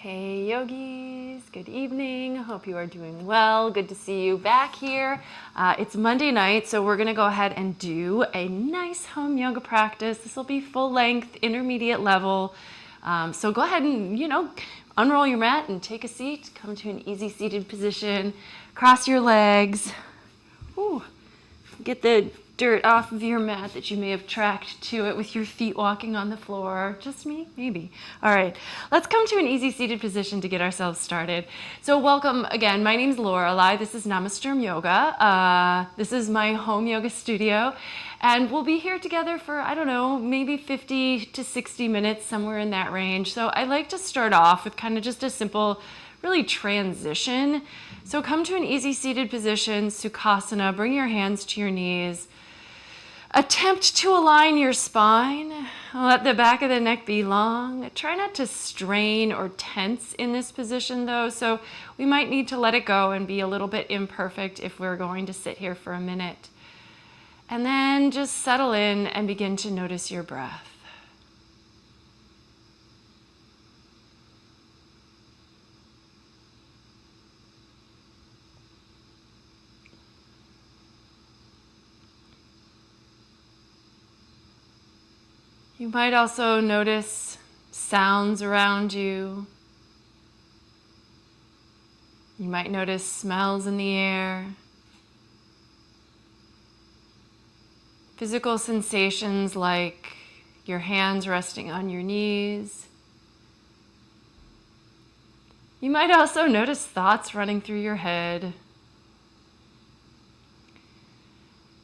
Hey yogis, good evening. Hope you are doing well. Good to see you back here. It's Monday night, so we're gonna go ahead and do a nice home yoga practice. This will be full length, intermediate level. So go ahead and, unroll your mat and take a seat. Come to an easy seated position. Cross your legs. Ooh. Get the dirt off of your mat that you may have tracked to it with your feet walking on the floor. Just me? Maybe. All right, let's come to an easy seated position to get ourselves started. So welcome again. My name's Lorelei. This is Namasturm Yoga. This is my home yoga studio. And we'll be here together for, I don't know, maybe 50 to 60 minutes, somewhere in that range. So I like to start off with kind of just a simple, really transition. So come to an easy seated position, Sukhasana. Bring your hands to your knees. Attempt to align your spine. Let the back of the neck be long. Try not to strain or tense in this position though, so we might need to let it go and be a little bit imperfect if we're going to sit here for a minute. And then just settle in and begin to notice your breath. You might also notice sounds around you. You might notice smells in the air. Physical sensations like your hands resting on your knees. You might also notice thoughts running through your head.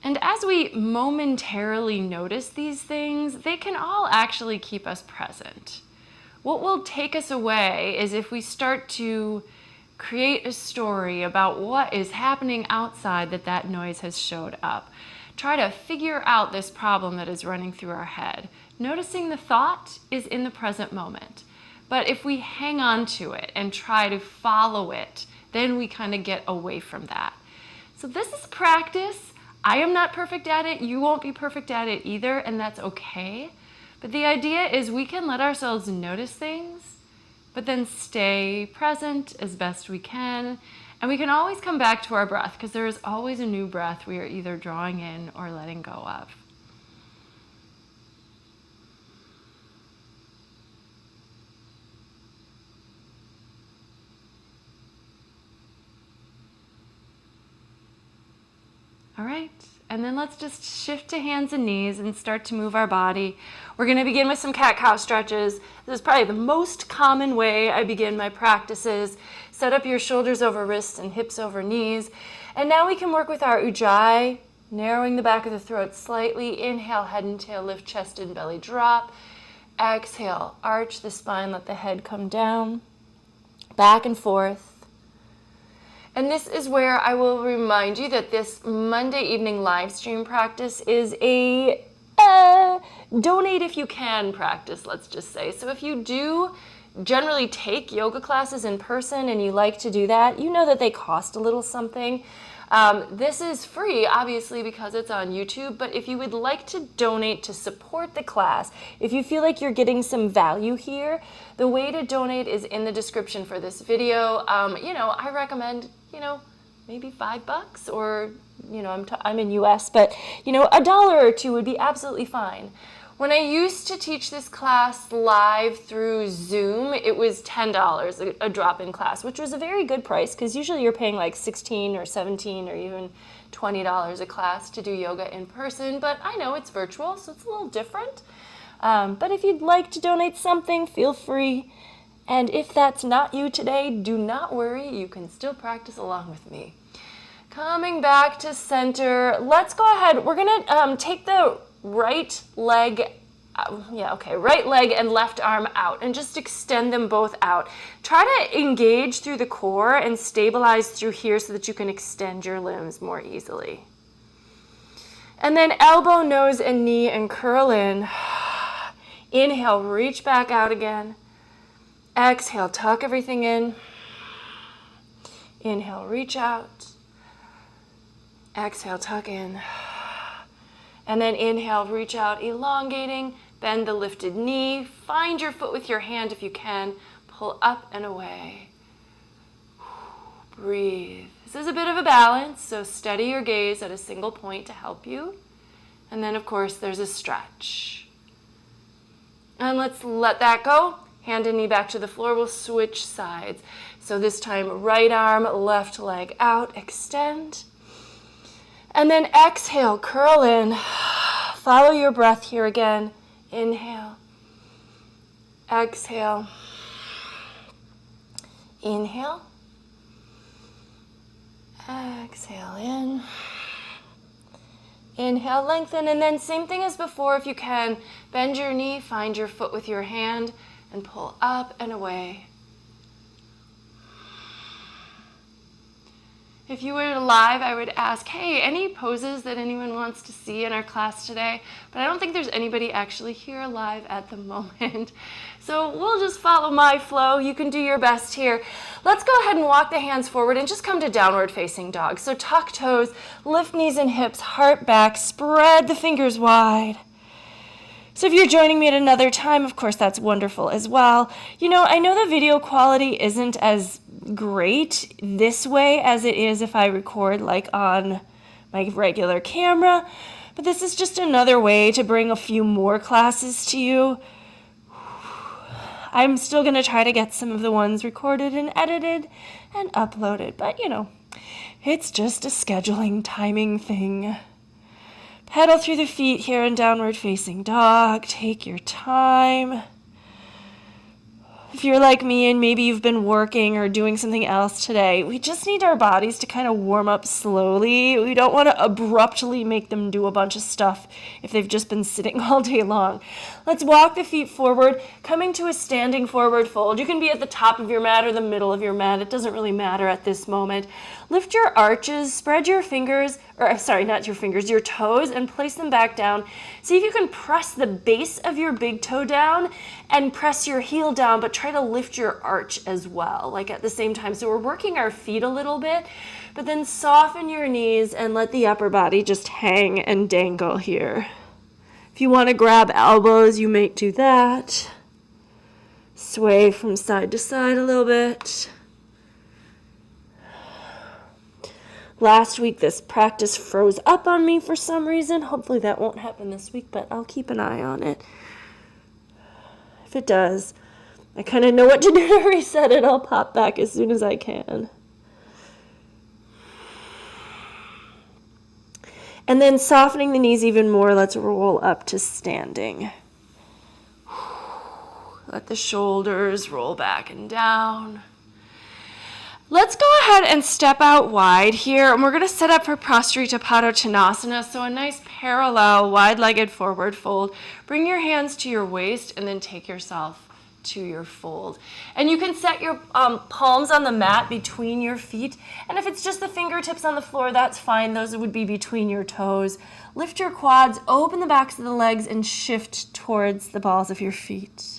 And as we momentarily notice these things, they can all actually keep us present. What will take us away is if we start to create a story about what is happening outside that noise has showed up. Try to figure out this problem that is running through our head. Noticing the thought is in the present moment. But if we hang on to it and try to follow it, then we kind of get away from that. So this is practice. I am not perfect at it, you won't be perfect at it either, and that's okay. But the idea is we can let ourselves notice things, but then stay present as best we can. And we can always come back to our breath, because there is always a new breath we are either drawing in or letting go of. All right, and then let's just shift to hands and knees and start to move our body. We're gonna begin with some cat-cow stretches. This is probably the most common way I begin my practices. Set up your shoulders over wrists and hips over knees. And now we can work with our ujjayi, narrowing the back of the throat slightly. Inhale, head and tail, lift chest and belly drop. Exhale, arch the spine, let the head come down, back and forth. And this is where I will remind you that this Monday evening live stream practice is a donate if you can practice, let's just say. So if you do generally take yoga classes in person and you like to do that, you know that they cost a little something. This is free, obviously, because it's on YouTube, but if you would like to donate to support the class, if you feel like you're getting some value here, the way to donate is in the description for this video. I recommend, maybe $5 or, I'm in US, but, $1 or $2 would be absolutely fine. When I used to teach this class live through Zoom, it was $10 a drop-in class, which was a very good price because usually you're paying like $16 or $17 or even $20 a class to do yoga in person, but I know it's virtual, so it's a little different. But if you'd like to donate something, feel free. And if that's not you today, do not worry, you can still practice along with me. Coming back to center, let's go ahead. We're gonna take the right leg and left arm out and just extend them both out. Try to engage through the core and stabilize through here so that you can extend your limbs more easily. And then elbow, nose, and knee and curl in. Inhale, reach back out again. Exhale, tuck everything in. Inhale, reach out. Exhale, tuck in. And then inhale, reach out, elongating, bend the lifted knee. Find your foot with your hand if you can. pull up and away. Breathe. This is a bit of a balance, so steady your gaze at a single point to help you. And then, of course, there's a stretch. And let's let that go. Hand and knee back to the floor. We'll switch sides. So this time, right arm, left leg out, extend. And then exhale, curl in. Follow your breath here again. Inhale. Exhale. Inhale. Exhale in. Inhale, lengthen, and then same thing as before. If you can, bend your knee, find your foot with your hand, and pull up and away. If you were live, I would ask, hey, any poses that anyone wants to see in our class today? But I don't think there's anybody actually here live at the moment. So we'll just follow my flow. You can do your best here. Let's go ahead and walk the hands forward and just come to downward facing dog. So tuck toes, lift knees and hips, heart back, spread the fingers wide. So if you're joining me at another time, of course, that's wonderful as well. You know, I know the video quality isn't as great this way as it is if I record like on my regular camera, but this is just another way to bring a few more classes to you. I'm still going to try to get some of the ones recorded and edited and uploaded, but you know, it's just a scheduling timing thing. Pedal through the feet here in downward facing dog. Take your time. If you're like me and maybe you've been working or doing something else today, we just need our bodies to kind of warm up slowly. We don't want to abruptly make them do a bunch of stuff if they've just been sitting all day long. Let's walk the feet forward, coming to a standing forward fold. You can be at the top of your mat or the middle of your mat. It doesn't really matter at this moment. Lift your arches, spread your fingers, or sorry, not your fingers, your toes, and place them back down. See if you can press the base of your big toe down and press your heel down, but try to lift your arch as well, like at the same time. So we're working our feet a little bit, but then soften your knees and let the upper body just hang and dangle here. If you want to grab elbows, you may do that. Sway from side to side a little bit. Last week, this practice froze up on me for some reason. Hopefully that won't happen this week, but I'll keep an eye on it. If it does, I kind of know what to do to reset it. I'll pop back as soon as I can. And then softening the knees even more, let's roll up to standing. Let the shoulders roll back and down. Let's go ahead and step out wide here, and we're going to set up for Prasarita Padottanasana, so a nice parallel, wide-legged forward fold. Bring your hands to your waist and then take yourself to your fold. And you can set your palms on the mat between your feet, and if it's just the fingertips on the floor, that's fine. Those would be between your toes. Lift your quads, open the backs of the legs, and shift towards the balls of your feet.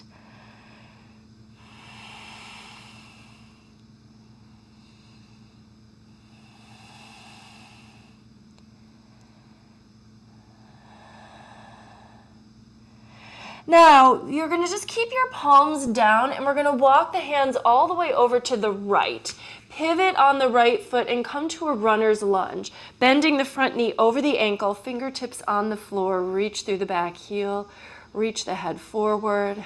Now, you're going to just keep your palms down, and we're going to walk the hands all the way over to the right. Pivot on the right foot and come to a runner's lunge. Bending the front knee over the ankle, fingertips on the floor, reach through the back heel, reach the head forward.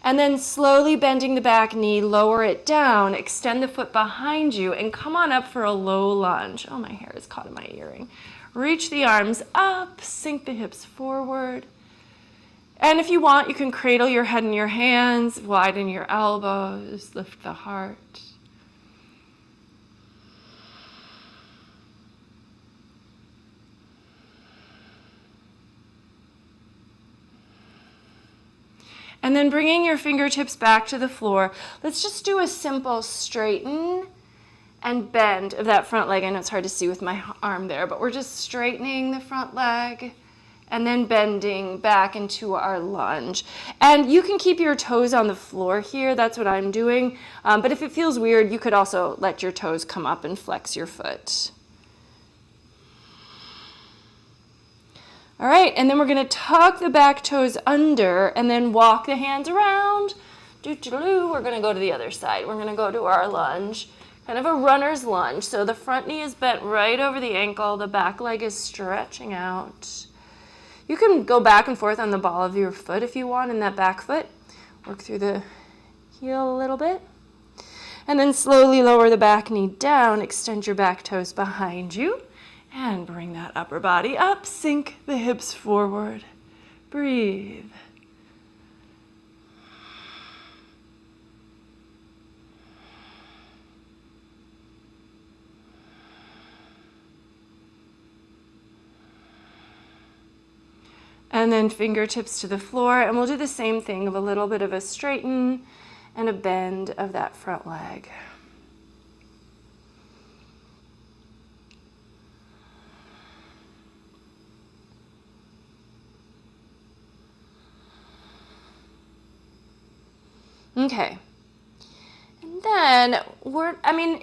And then slowly bending the back knee, lower it down, extend the foot behind you, and come on up for a low lunge. Oh, my hair is caught in my earring. Reach the arms up, sink the hips forward. And if you want, you can cradle your head in your hands, widen your elbows, lift the heart. And then bringing your fingertips back to the floor, let's just do a simple straighten and bend of that front leg. I know it's hard to see with my arm there, but we're just straightening the front leg and then bending back into our lunge. And you can keep your toes on the floor here. That's what I'm doing. But if it feels weird, you could also let your toes come up and flex your foot. All right, and then we're going to tuck the back toes under and then walk the hands around. We're going to go to the other side. We're going to go to our lunge, kind of a runner's lunge. So the front knee is bent right over the ankle. The back leg is stretching out. You can go back and forth on the ball of your foot if you want in that back foot. Work through the heel a little bit. And then slowly lower the back knee down. Extend your back toes behind you. And bring that upper body up. Sink the hips forward. Breathe. And then fingertips to the floor. And we'll do the same thing of a little bit of a straighten and a bend of that front leg. Okay, and then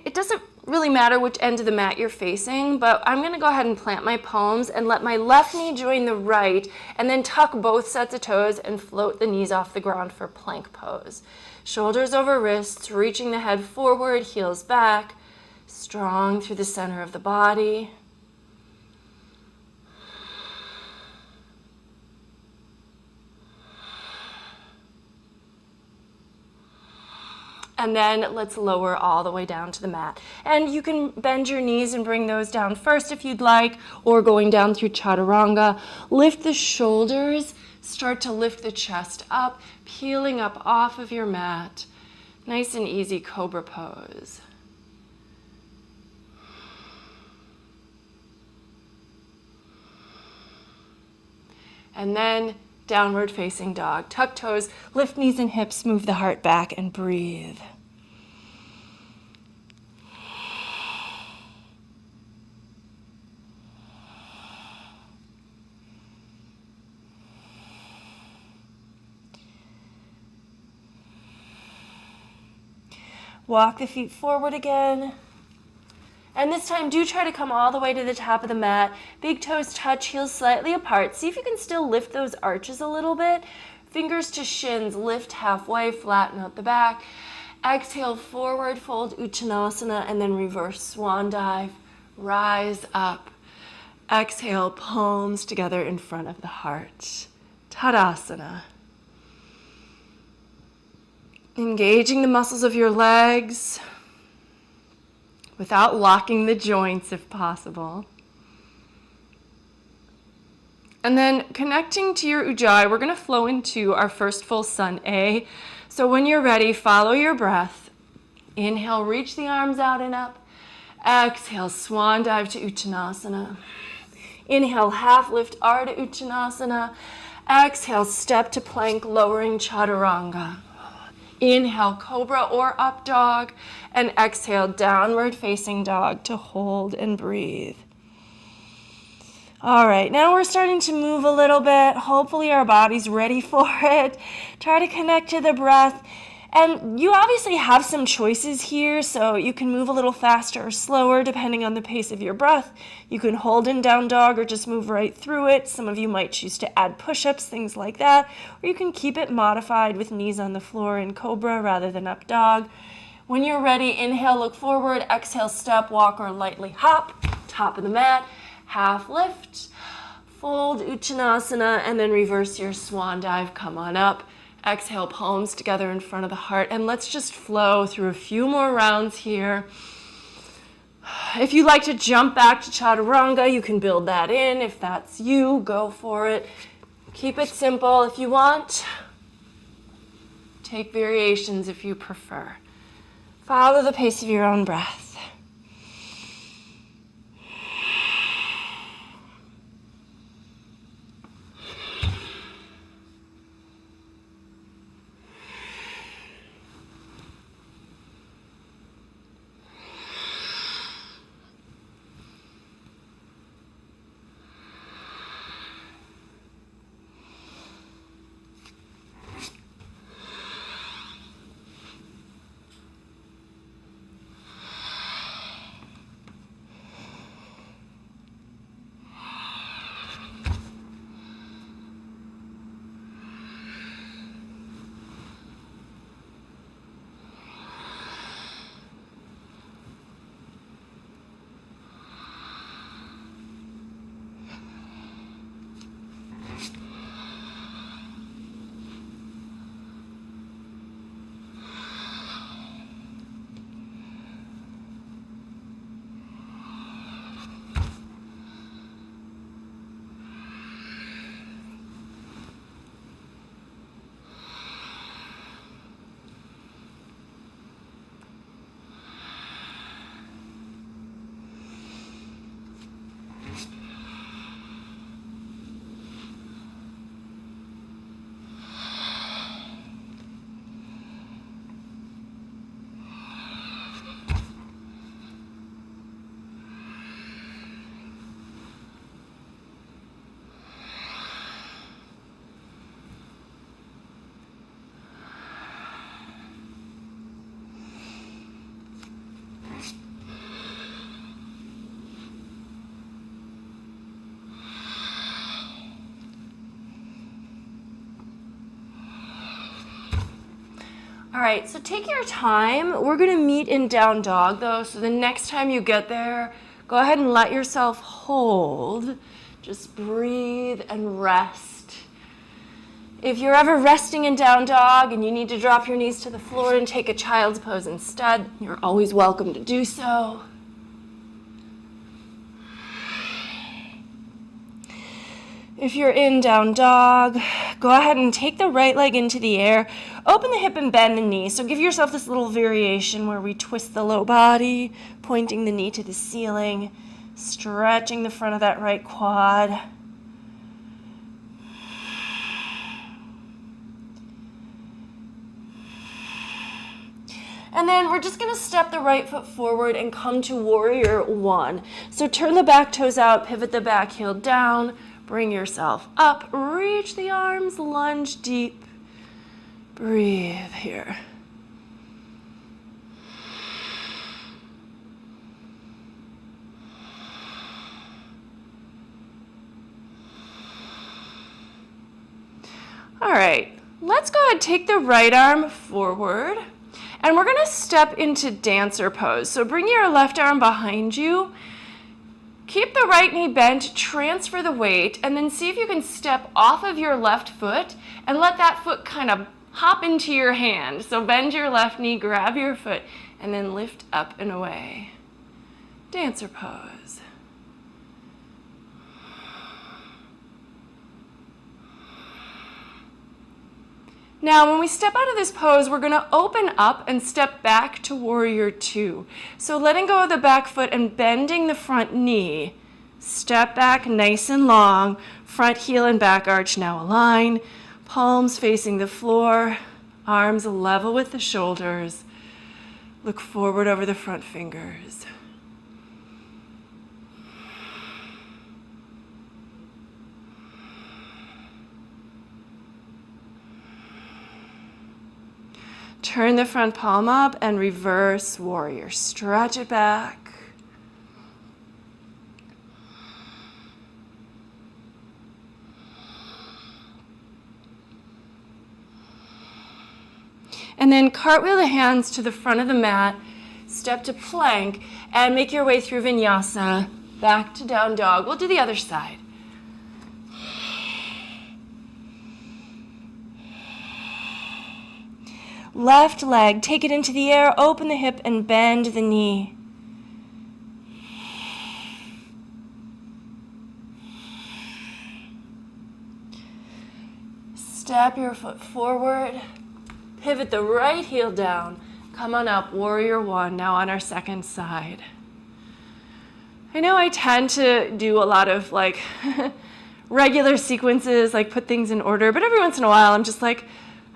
it doesn't really matter which end of the mat you're facing, but I'm gonna go ahead and plant my palms and let my left knee join the right, and then tuck both sets of toes and float the knees off the ground for plank pose. Shoulders over wrists, reaching the head forward, heels back, strong through the center of the body. And then let's lower all the way down to the mat. And you can bend your knees and bring those down first if you'd like, or going down through chaturanga. Lift the shoulders, start to lift the chest up, peeling up off of your mat. Nice and easy cobra pose. And then downward facing dog. Tuck toes, lift knees and hips, move the heart back, and breathe. Walk the feet forward again. And this time, do try to come all the way to the top of the mat. Big toes touch, heels slightly apart. See if you can still lift those arches a little bit. Fingers to shins, lift halfway, flatten out the back. Exhale, forward fold, Uttanasana, and then reverse swan dive. Rise up. Exhale, palms together in front of the heart. Tadasana. Engaging the muscles of your legs, without locking the joints if possible. And then connecting to your ujjayi, we're going to flow into our first full sun A. So when you're ready, follow your breath. Inhale, reach the arms out and up. Exhale, swan dive to Uttanasana. Inhale, half lift Ardha Uttanasana. Exhale, step to plank, lowering chaturanga. Inhale, cobra or up dog, and exhale, downward facing dog to hold and breathe. All right, now we're starting to move a little bit. Hopefully our body's ready for it. Try to connect to the breath. And you obviously have some choices here, so you can move a little faster or slower depending on the pace of your breath. You can hold in down dog or just move right through it. Some of you might choose to add push-ups, things like that. Or you can keep it modified with knees on the floor in cobra rather than up dog. When you're ready, inhale, look forward. Exhale, step, walk, or lightly hop. Top of the mat, half lift. Fold Uttanasana, and then reverse your swan dive. Come on up. Exhale, palms together in front of the heart, and let's just flow through a few more rounds here. If you'd like to jump back to chaturanga, you can build that in. If that's you, go for it. Keep it simple if you want. Take variations if you prefer. Follow the pace of your own breath. All right, so take your time. We're gonna meet in down dog though, so the next time you get there, go ahead and let yourself hold. Just breathe and rest. If you're ever resting in down dog and you need to drop your knees to the floor and take a child's pose instead, you're always welcome to do so. If you're in down dog, go ahead and take the right leg into the air. Open the hip and bend the knee. So give yourself this little variation where we twist the low body, pointing the knee to the ceiling, stretching the front of that right quad. And then we're just gonna step the right foot forward and come to warrior one. So turn the back toes out, pivot the back heel down, bring yourself up, reach the arms, lunge deep. Breathe here. All right, let's go ahead and take the right arm forward. And we're gonna step into dancer pose. So bring your left arm behind you. Keep the right knee bent, transfer the weight, and then see if you can step off of your left foot and let that foot kind of hop into your hand. So bend your left knee, grab your foot, and then lift up and away. Dancer pose. Now, when we step out of this pose, we're gonna open up and step back to warrior two. So letting go of the back foot and bending the front knee. Step back nice and long, front heel and back arch now align, palms facing the floor, arms level with the shoulders. Look forward over the front fingers. Turn the front palm up and reverse warrior. Stretch it back. And then cartwheel the hands to the front of the mat, step to plank, and make your way through vinyasa, back to down dog. We'll do the other side. Left leg, take it into the air, open the hip and bend the knee. Step your foot forward, pivot the right heel down, come on up, warrior one, now on our second side. I know I tend to do a lot of like regular sequences, like put things in order, but every once in a while I'm just like,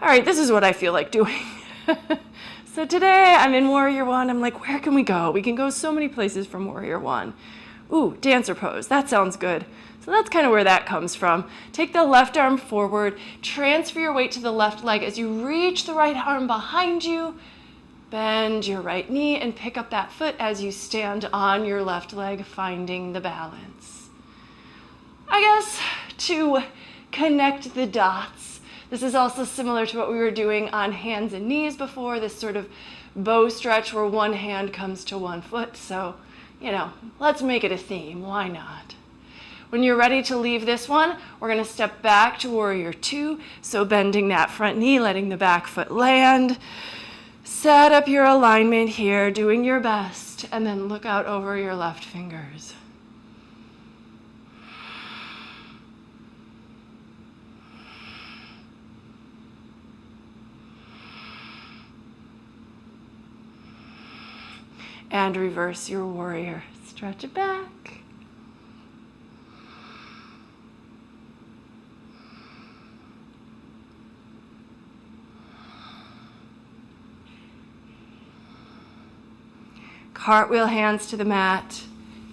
all right, this is what I feel like doing. So today I'm in warrior one. I'm like, where can we go? We can go so many places from warrior one. Ooh, dancer pose, that sounds good. So that's kind of where that comes from. Take the left arm forward, transfer your weight to the left leg as you reach the right arm behind you, bend your right knee and pick up that foot as you stand on your left leg, finding the balance. I guess to connect the dots, this is also similar to what we were doing on hands and knees before, this sort of bow stretch where one hand comes to one foot. So, you know, let's make it a theme. Why not? When you're ready to leave this one, we're going to step back to warrior two. So bending that front knee, letting the back foot land. Set up your alignment here, doing your best, and then look out over your left fingers. And reverse your warrior. Stretch it back. Cartwheel hands to the mat.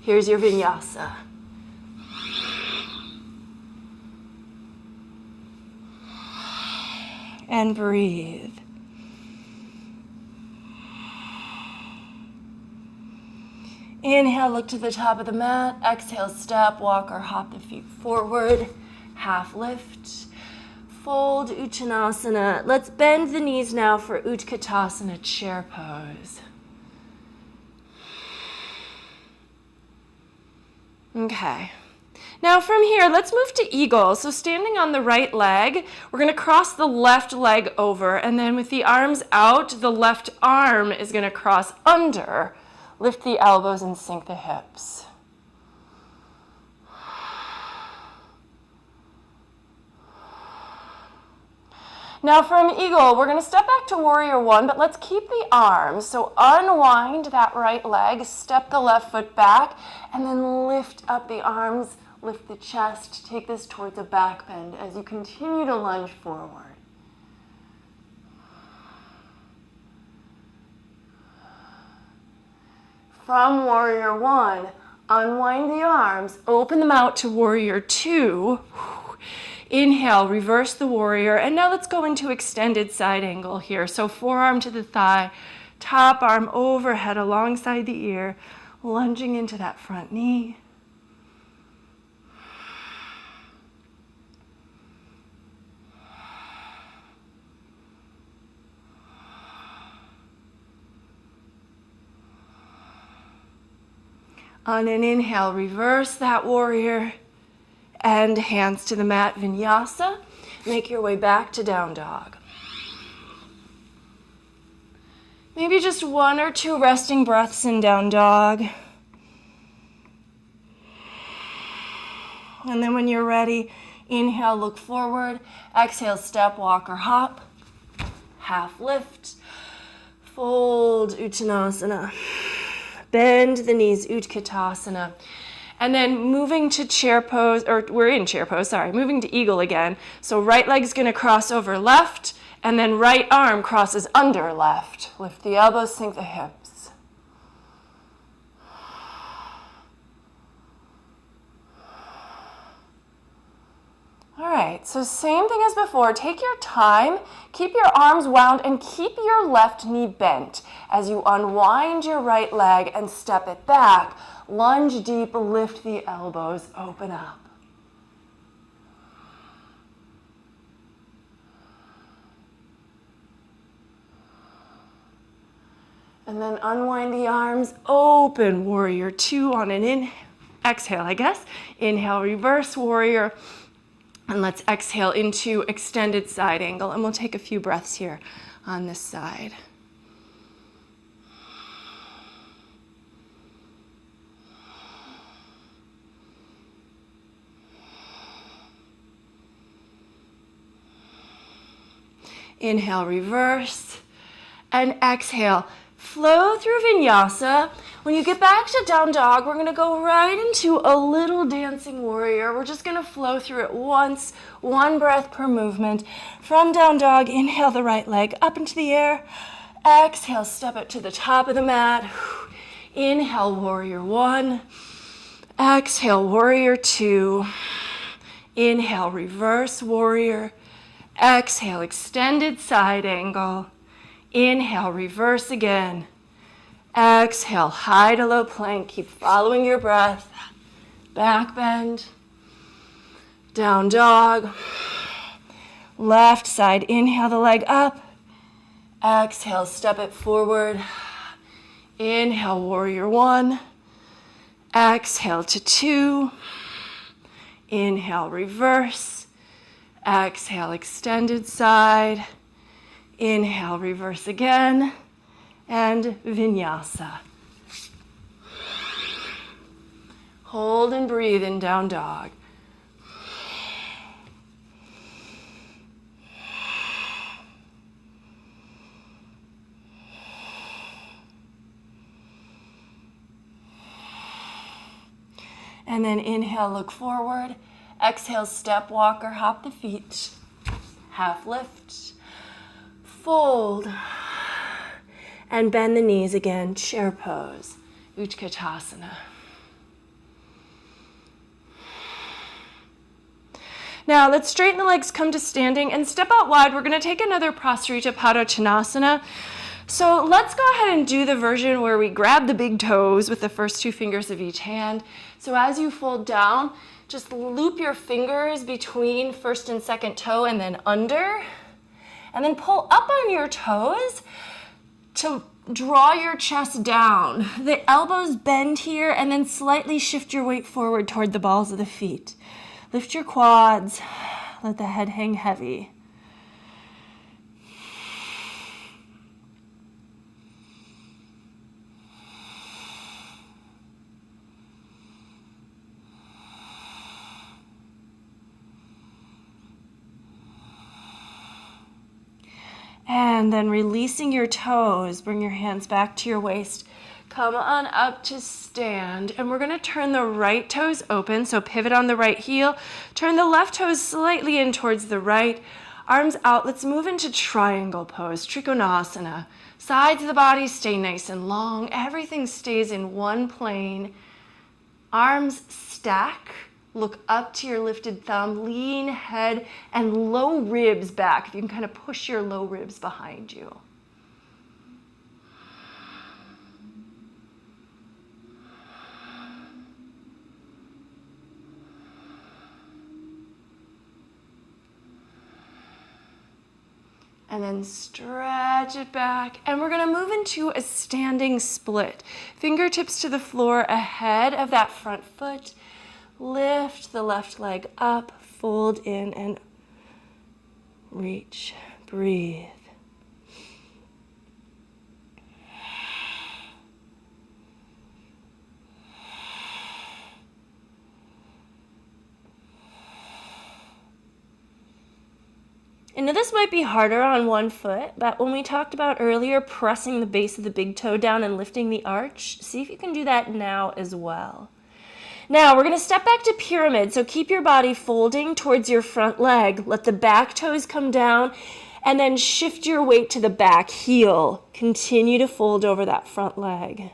Here's your vinyasa. And breathe. Inhale, look to the top of the mat. Exhale, step, walk or hop the feet forward. Half lift. Fold Uttanasana. Let's bend the knees now for Utkatasana, chair pose. Okay. Now from here, let's move to eagle. So standing on the right leg, we're going to cross the left leg over, and then with the arms out, the left arm is going to cross under. Lift the elbows and sink the hips. Now from eagle, we're going to step back to warrior one, but let's keep the arms. So unwind that right leg, step the left foot back, and then lift up the arms, lift the chest, take this towards a back bend as you continue to lunge forward. From warrior one, unwind the arms, open them out to warrior two. Inhale, reverse the warrior, and now let's go into extended side angle here. So forearm to the thigh, top arm overhead alongside the ear, lunging into that front knee. On an inhale, reverse that warrior. And hands to the mat, vinyasa. Make your way back to down dog. Maybe just 1 or 2 resting breaths in down dog. And then when you're ready, inhale, look forward. Exhale, step, walk, or hop. Half lift. Fold, Uttanasana. Bend the knees, Utkatasana. And then moving to chair pose, or we're in chair pose, sorry, moving to eagle again. So right leg's gonna cross over left, and then right arm crosses under left. Lift the elbows, sink the hips. All right, so same thing as before. Take your time, keep your arms wound, and keep your left knee bent as you unwind your right leg and step it back. Lunge deep, lift the elbows, open up. And then unwind the arms, open, warrior two on an exhale, I guess. Inhale, reverse warrior. And let's exhale into extended side angle. And we'll take a few breaths here on this side. Inhale, reverse, and exhale. Flow through vinyasa. When you get back to down dog, we're gonna go right into a little dancing warrior. We're just gonna flow through it once, 1 breath per movement. From down dog, inhale the right leg up into the air. Exhale, step it to the top of the mat. Inhale, warrior one. Exhale, warrior two. Inhale, reverse warrior. Exhale, extended side angle. Inhale, reverse again. Exhale, high to low plank. Keep following your breath. Back bend. Down dog. Left side, inhale the leg up. Exhale, step it forward. Inhale, warrior one. Exhale to two. Inhale, reverse. Exhale, extended side. Inhale, reverse again. And vinyasa. Hold and breathe in down dog. And then inhale, look forward. Exhale, step, walk, or hop the feet. Half lift. Fold. And bend the knees again, chair pose, Utkatasana. Now let's straighten the legs, come to standing, and step out wide. We're gonna take another Prasarita Padottanasana. So let's go ahead and do the version where we grab the big toes with the first 2 fingers of each hand. So as you fold down, Just loop your fingers between first and second toe and then under. And then pull up on your toes to draw your chest down. The elbows bend here and then slightly shift your weight forward toward the balls of the feet. Lift your quads. Let the head hang heavy. And then releasing your toes, bring your hands back to your waist. Come on up to stand. And we're gonna turn the right toes open, so pivot on the right heel. Turn the left toes slightly in towards the right. Arms out, let's move into triangle pose, Trikonasana. Sides of the body stay nice and long. Everything stays in one plane. Arms stack. Look up to your lifted thumb, lean head and low ribs back. If you can kind of push your low ribs behind you. And then stretch it back. And we're gonna move into a standing split. Fingertips to the floor ahead of that front foot. Lift the left leg up, fold in and reach, breathe. And now this might be harder on one foot, but when we talked about earlier, pressing the base of the big toe down and lifting the arch, see if you can do that now as well. Now we're going to step back to pyramid, so keep your body folding towards your front leg. Let the back toes come down and then shift your weight to the back heel. Continue to fold over that front leg. You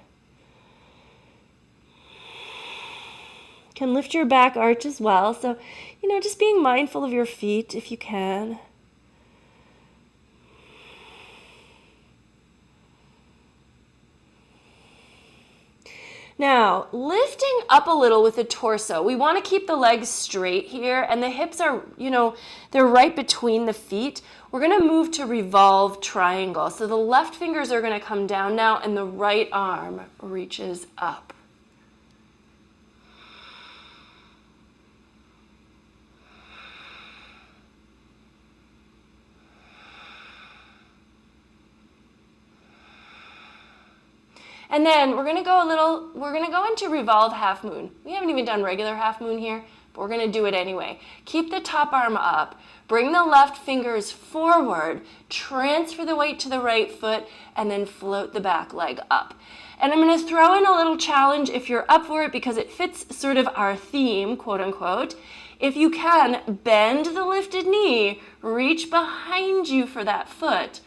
can lift your back arch as well, so just being mindful of your feet if you can. Now, lifting up a little with the torso. We want to keep the legs straight here, and the hips are, they're right between the feet. We're going to move to revolve triangle. So the left fingers are going to come down now, and the right arm reaches up. And then we're gonna go into revolve half moon. We haven't even done regular half moon here, but we're gonna do it anyway. Keep the top arm up, bring the left fingers forward, transfer the weight to the right foot, and then float the back leg up. And I'm gonna throw in a little challenge if you're up for it because it fits sort of our theme, quote unquote. If you can, bend the lifted knee, reach behind you for that foot,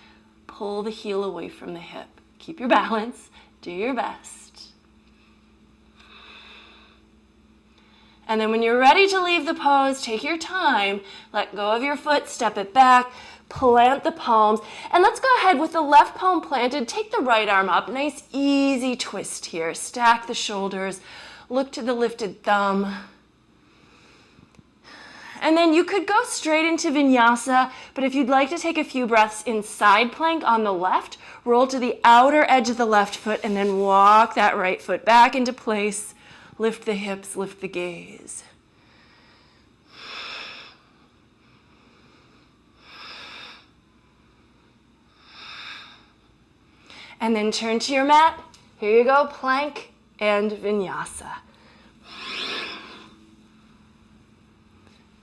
pull the heel away from the hip. Keep your balance. Do your best. And then when you're ready to leave the pose, take your time, let go of your foot, step it back, plant the palms, and let's go ahead with the left palm planted, take the right arm up, nice easy twist here, stack the shoulders, look to the lifted thumb. And then you could go straight into vinyasa, but if you'd like to take a few breaths in side plank on the left, roll to the outer edge of the left foot and then walk that right foot back into place. Lift the hips, lift the gaze. And then turn to your mat. Here you go, plank and vinyasa.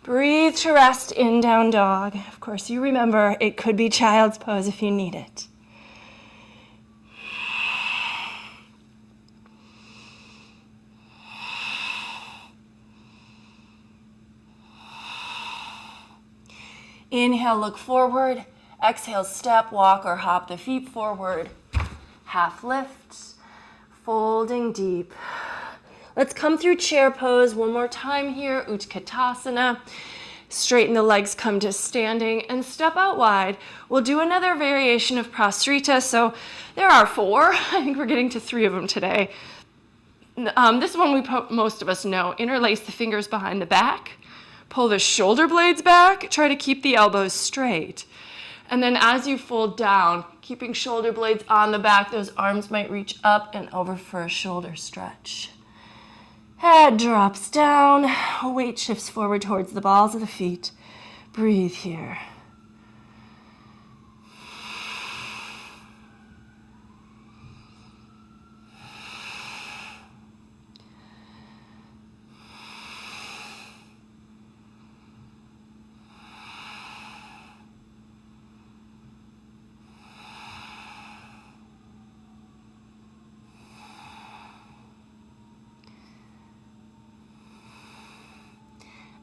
Breathe to rest in down dog. Of course, you remember it could be child's pose if you need it. Inhale, look forward. Exhale, step, walk, or hop the feet forward. Half lift, folding deep. Let's come through chair pose one more time here, Utkatasana. Straighten the legs, come to standing, and step out wide. We'll do another variation of Prasrita. So there are 4. I think we're getting to 3 of them today. This one most of us know. Interlace the fingers behind the back. Pull the shoulder blades back. Try to keep the elbows straight. And then as you fold down, keeping shoulder blades on the back, those arms might reach up and over for a shoulder stretch. Head drops down. Weight shifts forward towards the balls of the feet. Breathe here.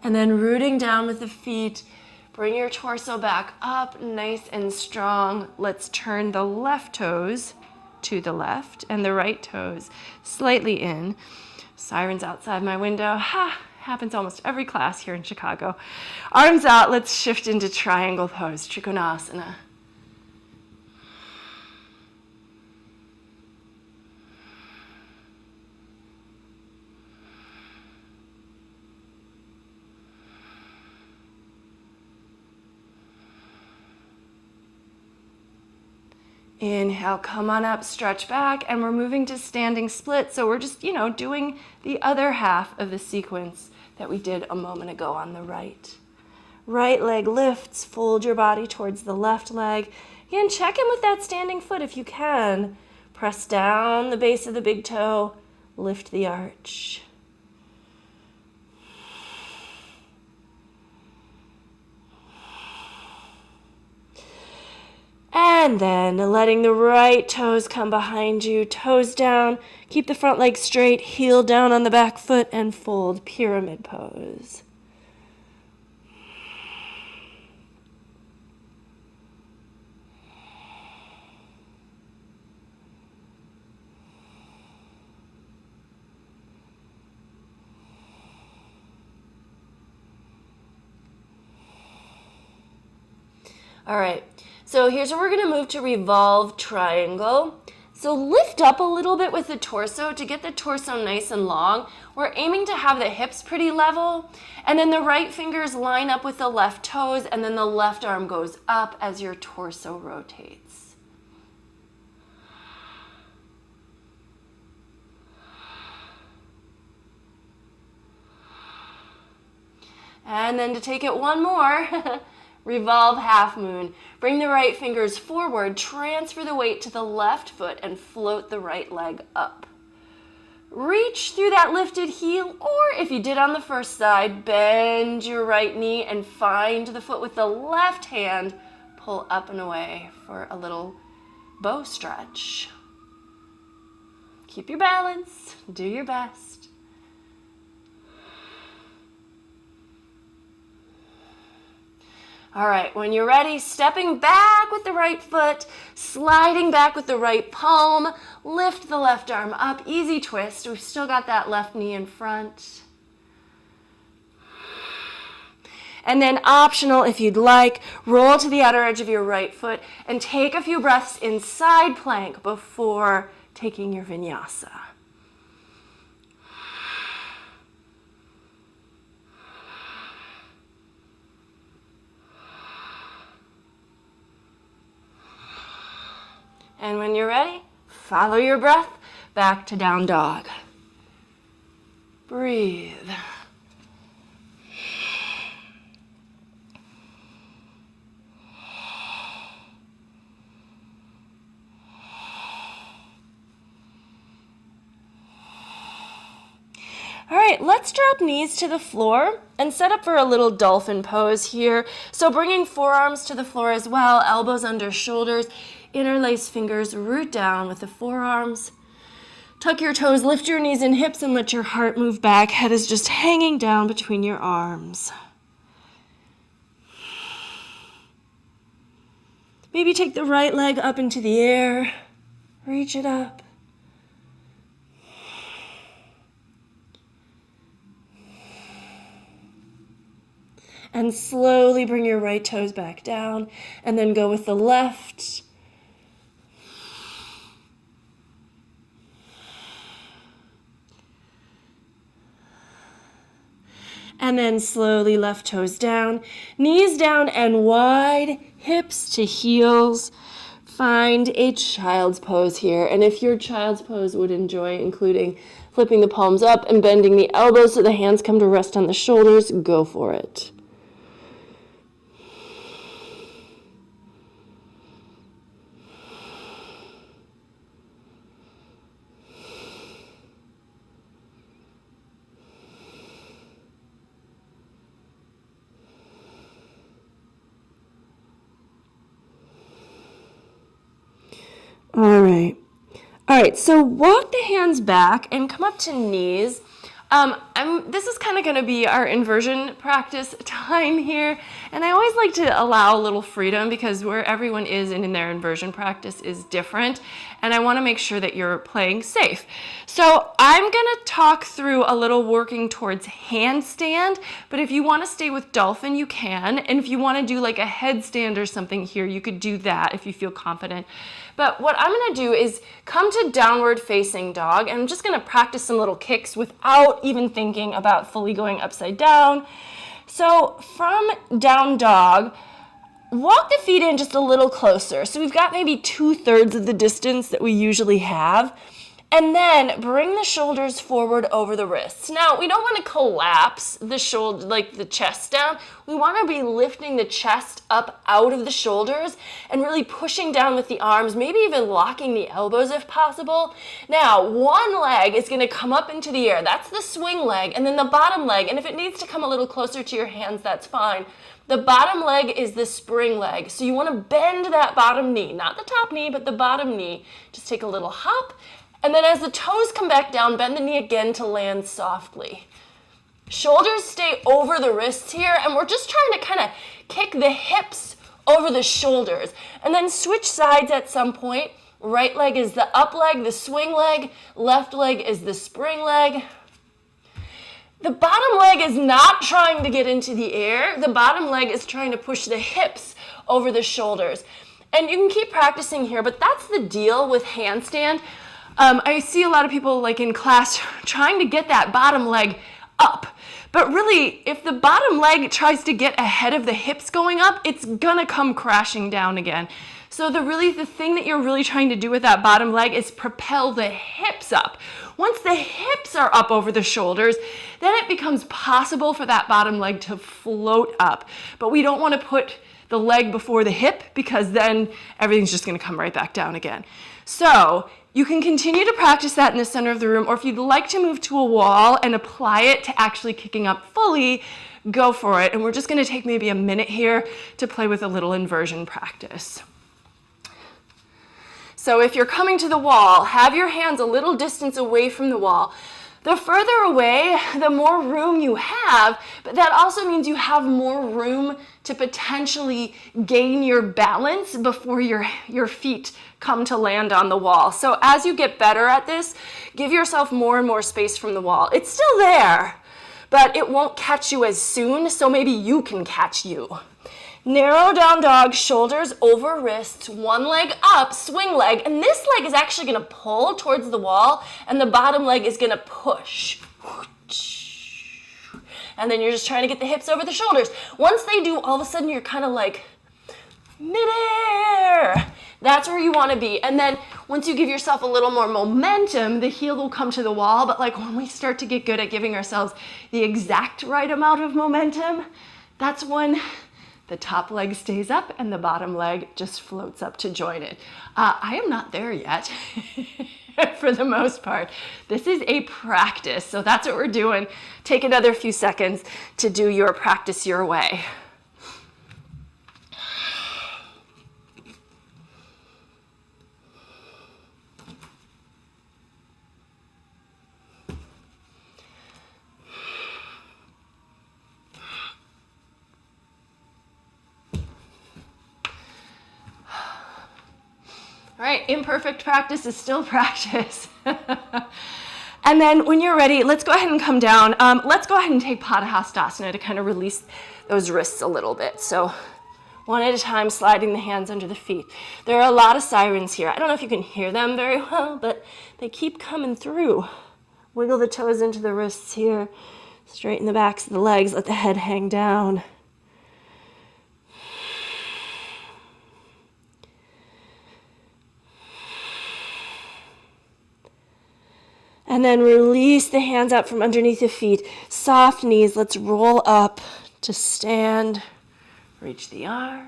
And then rooting down with the feet, bring your torso back up, nice and strong. Let's turn the left toes to the left and the right toes slightly in. Sirens outside my window. Happens almost every class here in Chicago. Arms out, let's shift into triangle pose, Trikonasana. Inhale, come on up, stretch back, and we're moving to standing split. So we're just, doing the other half of the sequence that we did a moment ago on the right. Right leg lifts, fold your body towards the left leg. Again, check in with that standing foot if you can. Press down the base of the big toe, lift the arch. And then letting the right toes come behind you, toes down, keep the front leg straight, heel down on the back foot, and fold, pyramid pose. All right. So here's where we're going to move to revolve triangle. So lift up a little bit with the torso to get the torso nice and long. We're aiming to have the hips pretty level. And then the right fingers line up with the left toes, and then the left arm goes up as your torso rotates. And then to take it one more, revolve half moon. Bring the right fingers forward, transfer the weight to the left foot, and float the right leg up. Reach through that lifted heel, or if you did on the first side, bend your right knee and find the foot with the left hand. Pull up and away for a little bow stretch. Keep your balance, do your best. All right, when you're ready, stepping back with the right foot, sliding back with the right palm, lift the left arm up, easy twist. We've still got that left knee in front. And then optional, if you'd like, roll to the outer edge of your right foot and take a few breaths in side plank before taking your vinyasa. And when you're ready, follow your breath back to down dog. Breathe. All right, let's drop knees to the floor and set up for a little dolphin pose here. So bringing forearms to the floor as well, elbows under shoulders. Interlace fingers, root down with the forearms. Tuck your toes, lift your knees and hips, and let your heart move back. Head is just hanging down between your arms. Maybe take the right leg up into the air. Reach it up. And slowly bring your right toes back down, and then go with the left. And then slowly left toes down, knees down and wide, hips to heels. Find a child's pose here. And if your child's pose would enjoy including flipping the palms up and bending the elbows so the hands come to rest on the shoulders, go for it. All right, so walk the hands back and come up to knees. This is kind of going to be our inversion practice time here, and I always like to allow a little freedom because where everyone is in their inversion practice is different, and I want to make sure that you're playing safe. So I'm going to talk through a little working towards handstand, but if you want to stay with dolphin, you can, and if you want to do like a headstand or something here, you could do that if you feel confident. But what I'm going to do is come to downward facing dog, and I'm just going to practice some little kicks without even thinking about fully going upside down. So from down dog, walk the feet in just a little closer. So we've got maybe 2/3 of the distance that we usually have. And then bring the shoulders forward over the wrists. Now, we don't want to collapse the shoulder, like the chest down. We want to be lifting the chest up out of the shoulders and really pushing down with the arms, maybe even locking the elbows if possible. Now, one leg is going to come up into the air. That's the swing leg, and then the bottom leg. And if it needs to come a little closer to your hands, that's fine. The bottom leg is the spring leg. So you want to bend that bottom knee, not the top knee, but the bottom knee. Just take a little hop. And then as the toes come back down, bend the knee again to land softly. Shoulders stay over the wrists here, and we're just trying to kind of kick the hips over the shoulders. And then switch sides at some point. Right leg is the up leg, the swing leg. Left leg is the spring leg. The bottom leg is not trying to get into the air. The bottom leg is trying to push the hips over the shoulders. And you can keep practicing here, but that's the deal with handstand. I see a lot of people like in class trying to get that bottom leg up. But really, if the bottom leg tries to get ahead of the hips going up, it's gonna come crashing down again. So the thing that you're really trying to do with that bottom leg is propel the hips up. Once the hips are up over the shoulders, then it becomes possible for that bottom leg to float up. But we don't want to put the leg before the hip because then everything's just gonna come right back down again. So you can continue to practice that in the center of the room, or if you'd like to move to a wall and apply it to actually kicking up fully, go for it. And we're just going to take maybe a minute here to play with a little inversion practice. So if you're coming to the wall, have your hands a little distance away from the wall. The further away, the more room you have, but that also means you have more room to potentially gain your balance before your feet come to land on the wall. So as you get better at this, give yourself more and more space from the wall. It's still there, but it won't catch you as soon, so maybe you can catch you. Narrow down dog, shoulders over wrists, one leg up, swing leg, and this leg is actually gonna pull towards the wall, and the bottom leg is gonna push. And then you're just trying to get the hips over the shoulders. Once they do, all of a sudden you're kind of like midair. That's where you want to be. And then once you give yourself a little more momentum, the heel will come to the wall. But like when we start to get good at giving ourselves the exact right amount of momentum, that's when the top leg stays up and the bottom leg just floats up to join it. I am not there yet. For the most part. This is a practice, so that's what we're doing. Take another few seconds to do your practice your way. All right, imperfect practice is still practice. And then when you're ready, let's go ahead and come down. Let's go ahead and take Padahastasana to kind of release those wrists a little bit. So one at a time, sliding the hands under the feet. There are a lot of sirens here. I don't know if you can hear them very well, but they keep coming through. Wiggle the toes into the wrists here. Straighten the backs of the legs, let the head hang down. And then release the hands out from underneath the feet. Soft knees. Let's roll up to stand. Reach the arms.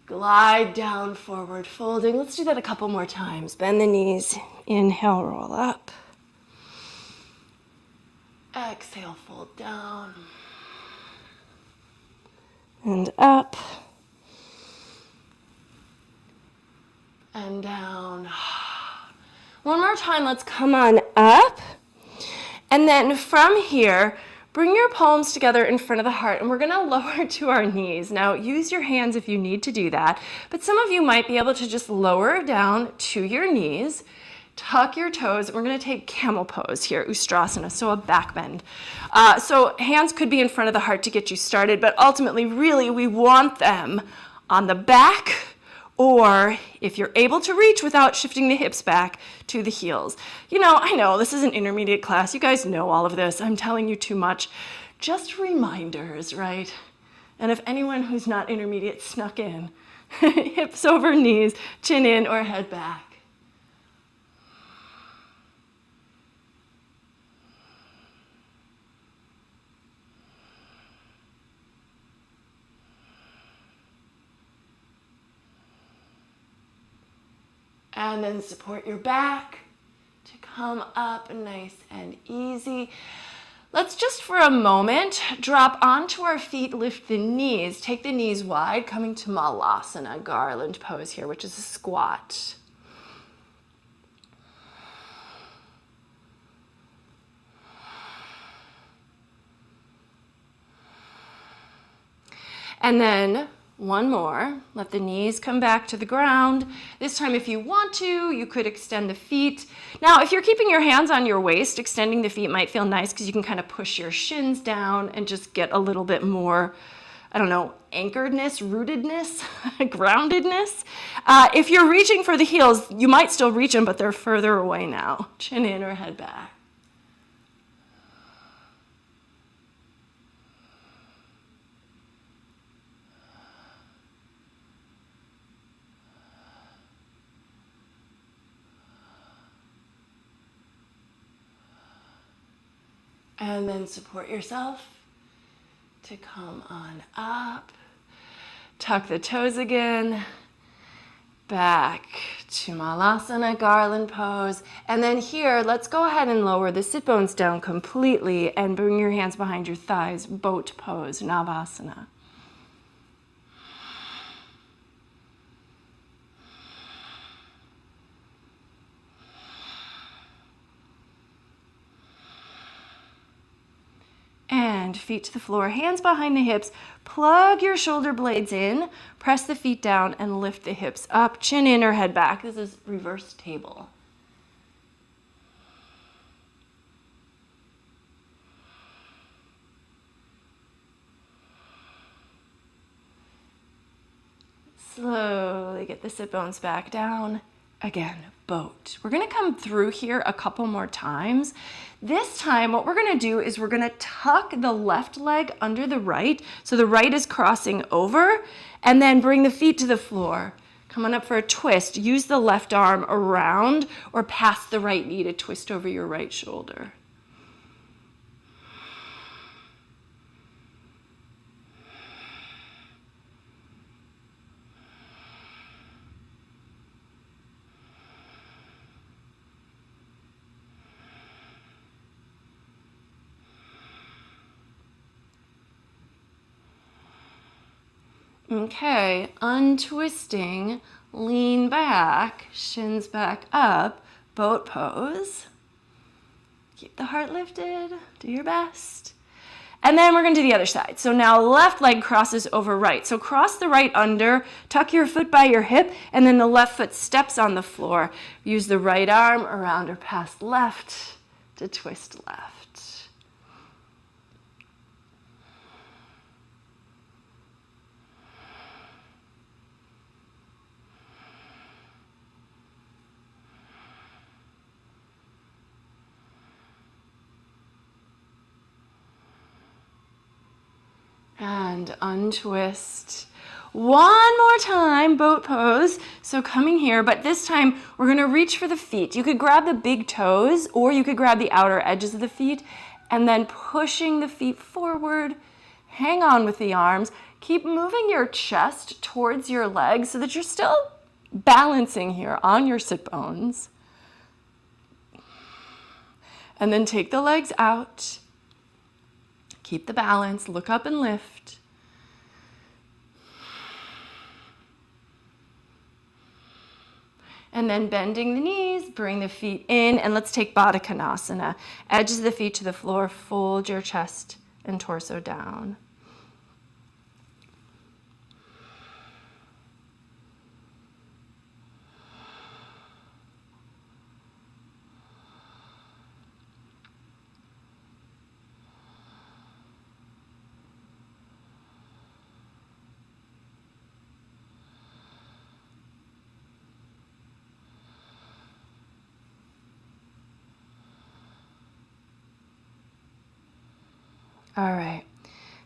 Glide down, forward folding. Let's do that a couple more times. Bend the knees. Inhale, roll up. Exhale, fold down. And up. And down. One more time, let's come on up. And then from here, bring your palms together in front of the heart, and we're gonna lower to our knees. Now, use your hands if you need to do that, but some of you might be able to just lower down to your knees, tuck your toes. We're gonna take camel pose here, Ustrasana, so a back bend. So hands could be in front of the heart to get you started, but ultimately, really, we want them on the back, or if you're able to reach without shifting the hips back to the heels. You know, I know this is an intermediate class. You guys know all of this. I'm telling you too much. Just reminders, right? And if anyone who's not intermediate snuck in, hips over knees, chin in or head back. And then support your back to come up nice and easy. Let's just for a moment drop onto our feet, lift the knees. Take the knees wide, coming to Malasana, garland pose here, which is a squat. And then one more, let the knees come back to the ground. This time, if you want to, you could extend the feet. Now, if you're keeping your hands on your waist, extending the feet might feel nice because you can kind of push your shins down and just get a little bit more, I don't know, anchoredness, rootedness, groundedness. If you're reaching for the heels, you might still reach them, but they're further away now. Chin in or head back. And then support yourself to come on up. Tuck the toes again. Back to Malasana, garland pose. And then here, let's go ahead and lower the sit bones down completely and bring your hands behind your thighs, boat pose, Navasana. And feet to the floor, hands behind the hips. Plug your shoulder blades in, press the feet down, and lift the hips up. Chin in or head back. This is reverse table. Slowly get the sit bones back down. Again, boat. We're gonna come through here a couple more times. This time, what we're gonna do is we're gonna tuck the left leg under the right, so the right is crossing over, and then bring the feet to the floor. Come on up for a twist. Use the left arm around or past the right knee to twist over your right shoulder. Okay, untwisting, lean back, shins back up, boat pose. Keep the heart lifted, do your best. And then we're gonna do the other side. So now left leg crosses over right. So cross the right under, tuck your foot by your hip, and then the left foot steps on the floor. Use the right arm around or past left to twist left. And untwist. One more time, boat pose. So coming here, but this time we're going to reach for the feet. You could grab the big toes or you could grab the outer edges of the feet and then pushing the feet forward. Hang on with the arms. Keep moving your chest towards your legs so that you're still balancing here on your sit bones. And then take the legs out. Keep the balance. Look up and lift. And then bending the knees, bring the feet in, and let's take Baddha Konasana. Edges of the feet to the floor, fold your chest and torso down. All right,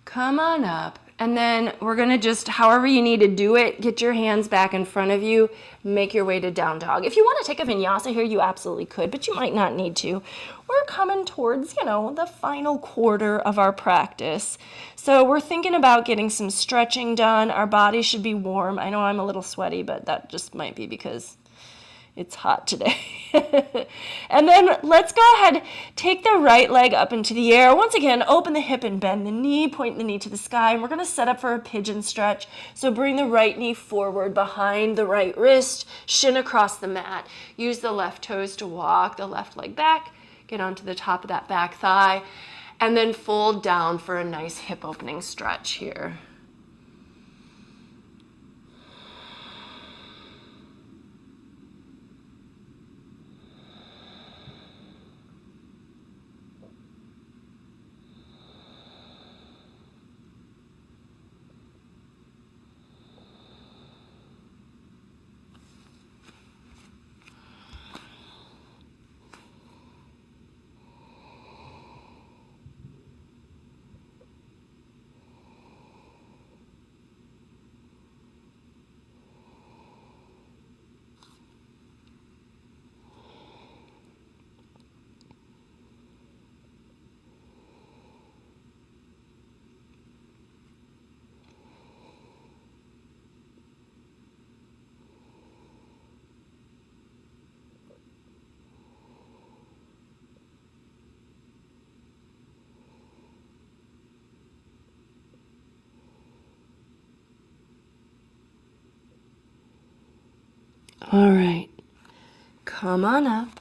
come on up. And then we're gonna just, however you need to do it, get your hands back in front of you, make your way to down dog. If you wanna take a vinyasa here, you absolutely could, but you might not need to. We're coming towards, the final quarter of our practice. So we're thinking about getting some stretching done. Our body should be warm. I know I'm a little sweaty, but that just might be because it's hot today. And then let's go ahead, take the right leg up into the air. Once again, open the hip and bend the knee, point the knee to the sky. And we're gonna set up for a pigeon stretch. So bring the right knee forward behind the right wrist, shin across the mat. Use the left toes to walk the left leg back, get onto the top of that back thigh, and then fold down for a nice hip opening stretch here. All right, come on up.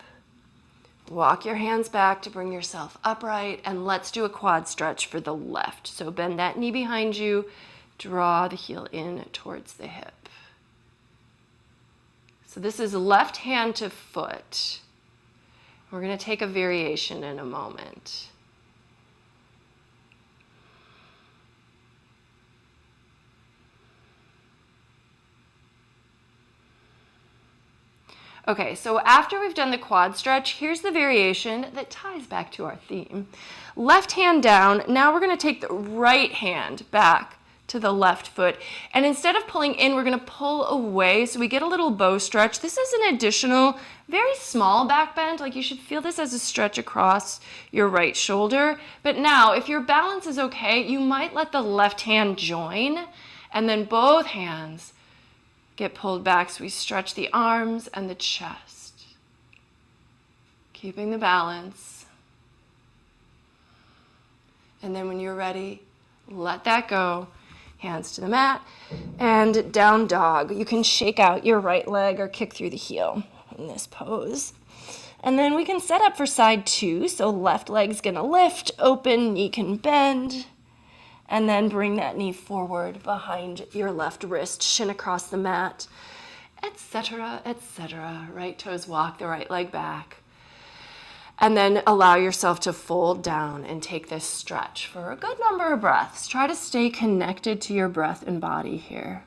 Walk your hands back to bring yourself upright, and let's do a quad stretch for the left. So bend that knee behind you, draw the heel in towards the hip. So this is left hand to foot. We're going to take a variation in a moment. Okay, so after we've done the quad stretch, here's the variation that ties back to our theme. Left hand down, now we're gonna take the right hand back to the left foot. And instead of pulling in, we're gonna pull away so we get a little bow stretch. This is an additional, very small back bend. Like you should feel this as a stretch across your right shoulder. But now, if your balance is okay, you might let the left hand join and then both hands get pulled back so we stretch the arms and the chest. Keeping the balance. And then when you're ready, let that go. Hands to the mat and down dog. You can shake out your right leg or kick through the heel in this pose. And then we can set up for side two. So left leg's gonna lift, open, knee can bend. And then bring that knee forward behind your left wrist, shin across the mat, etc., etc. Right toes walk the right leg back. And then allow yourself to fold down and take this stretch for a good number of breaths. Try to stay connected to your breath and body here.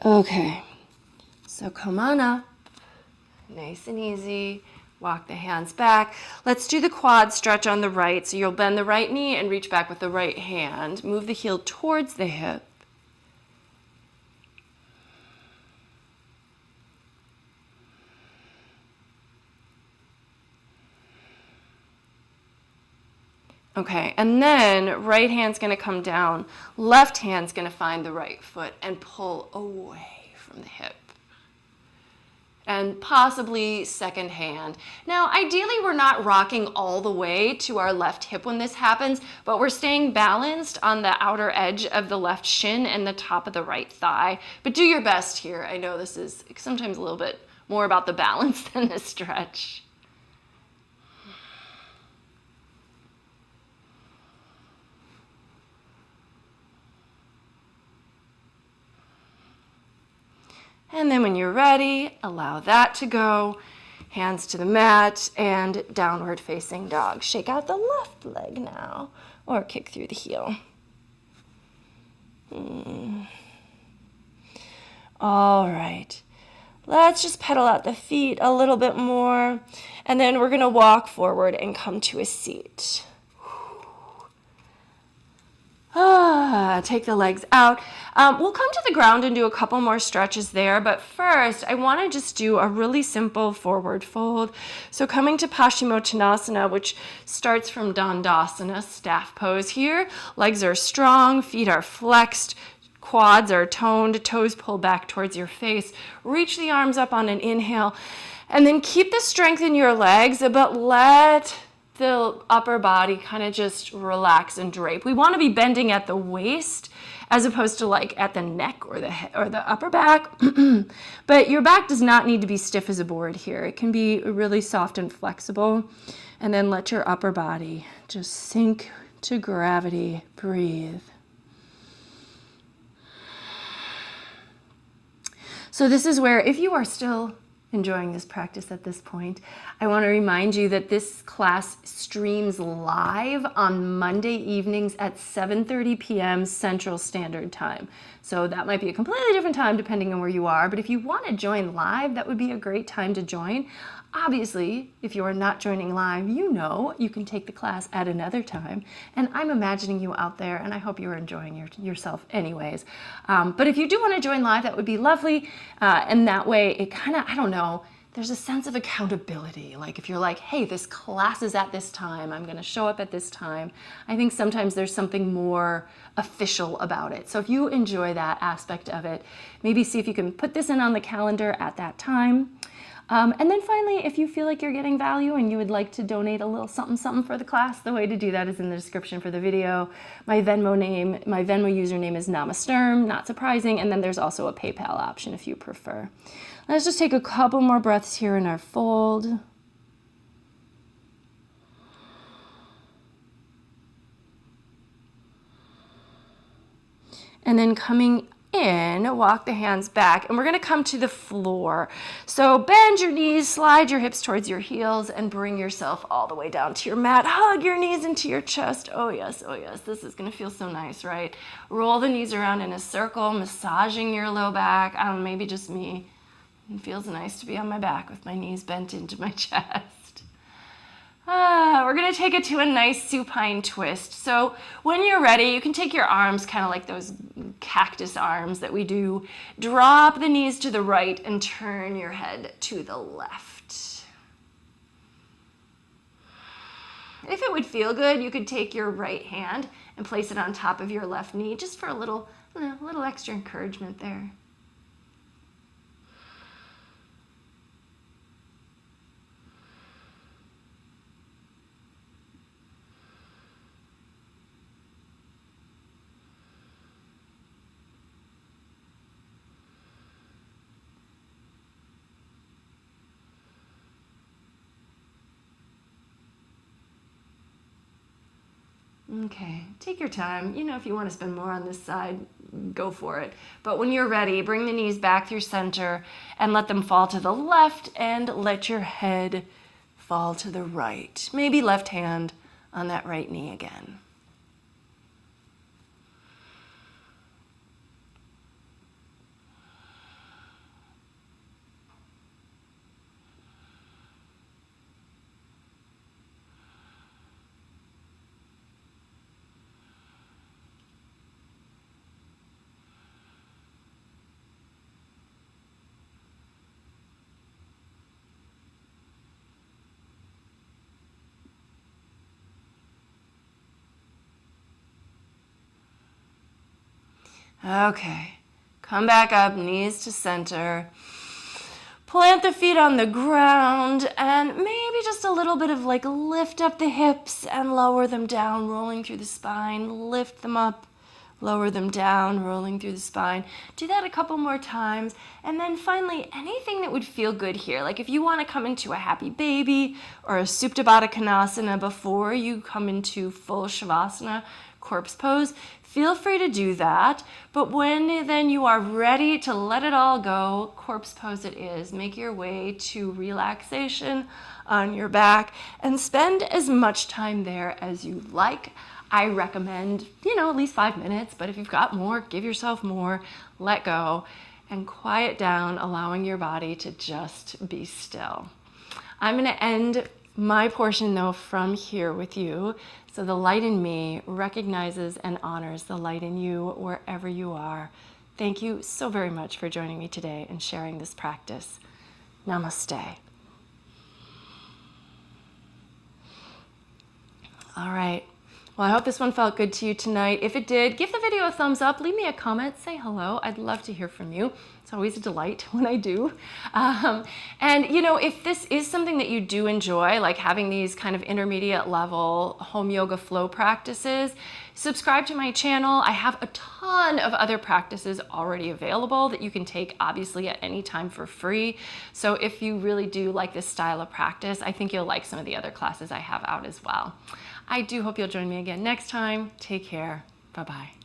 Okay, so come on up, nice and easy. Walk the hands back. Let's do the quad stretch on the right. So you'll bend the right knee and reach back with the right hand. Move the heel towards the hip. Okay, and then right hand's gonna come down, left hand's gonna find the right foot and pull away from the hip. And possibly second hand. Now, ideally, we're not rocking all the way to our left hip when this happens, but we're staying balanced on the outer edge of the left shin and the top of the right thigh. But do your best here. I know this is sometimes a little bit more about the balance than the stretch. And then when you're ready, allow that to go. Hands to the mat and downward facing dog. Shake out the left leg now, or kick through the heel. All right. Let's just pedal out the feet a little bit more, and then we're gonna walk forward and come to a seat. Take the legs out. We'll come to the ground and do a couple more stretches there, but first I want to just do a really simple forward fold. So coming to Paschimottanasana, which starts from Dandasana, staff pose here. Legs are strong, feet are flexed, quads are toned, toes pull back towards your face. Reach the arms up on an inhale, and then keep the strength in your legs, but let the upper body kind of just relax and drape. We want to be bending at the waist as opposed to like at the neck or the head or the upper back. But your back does not need to be stiff as a board here. It can be really soft and flexible. And then let your upper body just sink to gravity. Breathe. So this is where, if you are still enjoying this practice at this point, I want to remind you that this class streams live on Monday evenings at 7:30 p.m. Central Standard Time. So that might be a completely different time depending on where you are, but if you want to join live, that would be a great time to join. Obviously, if you are not joining live, you know you can take the class at another time, and I'm imagining you out there, and I hope you're enjoying yourself anyways. But if you do want to join live, that would be lovely, and that way it kind of, I don't know, there's a sense of accountability. Like if you're like, hey, this class is at this time, I'm going to show up at this time. I think sometimes there's something more official about it. So if you enjoy that aspect of it, maybe see if you can put this in on the calendar at that time. And then finally, if you feel like you're getting value and you would like to donate a little something for the class, the way to do that is in the description for the video. My Venmo username is Namasturm, not surprising, and then there's also a PayPal option if you prefer. Let's just take a couple more breaths here in our fold. And then coming in, walk the hands back, and we're going to come to the floor. So bend your knees, slide your hips towards your heels, and bring yourself all the way down to your mat. Hug your knees into your chest. Oh yes, this is going to feel so nice, right? Roll the knees around in a circle, massaging your low back. I don't know, maybe just me. It feels nice to be on my back with my knees bent into my chest. We're going to take it to a nice supine twist. So when you're ready, you can take your arms kind of like those cactus arms that we do. Drop the knees to the right and turn your head to the left. If it would feel good, you could take your right hand and place it on top of your left knee just for a little extra encouragement there. Okay, take your time. You know, if you want to spend more on this side, go for it. But when you're ready, bring the knees back through center and let them fall to the left, and let your head fall to the right. Maybe left hand on that right knee again. Okay, come back up, knees to center. Plant the feet on the ground and maybe just a little bit of like lift up the hips and lower them down, rolling through the spine. Lift them up, lower them down, rolling through the spine. Do that a couple more times. And then finally, anything that would feel good here. Like if you want to come into a happy baby or a Supta Baddha Konasana before you come into full Shavasana, corpse pose, feel free to do that. But when then you are ready to let it all go, corpse pose it is. Make your way to relaxation on your back and spend as much time there as you like. I recommend, at least 5 minutes, but if you've got more, give yourself more, let go, and quiet down, allowing your body to just be still. I'm going to end my portion though from here with you. So the light in me recognizes and honors the light in you wherever you are. Thank you so very much for joining me today and sharing this practice. Namaste. All right. Well, I hope this one felt good to you tonight. If it did, give the video a thumbs up, leave me a comment, say hello. I'd love to hear from you. It's always a delight when I do. If this is something that you do enjoy, like having these kind of intermediate level home yoga flow practices, subscribe to my channel. I have a ton of other practices already available that you can take obviously at any time for free. So if you really do like this style of practice, I think you'll like some of the other classes I have out as well. I do hope you'll join me again next time. Take care. Bye-bye.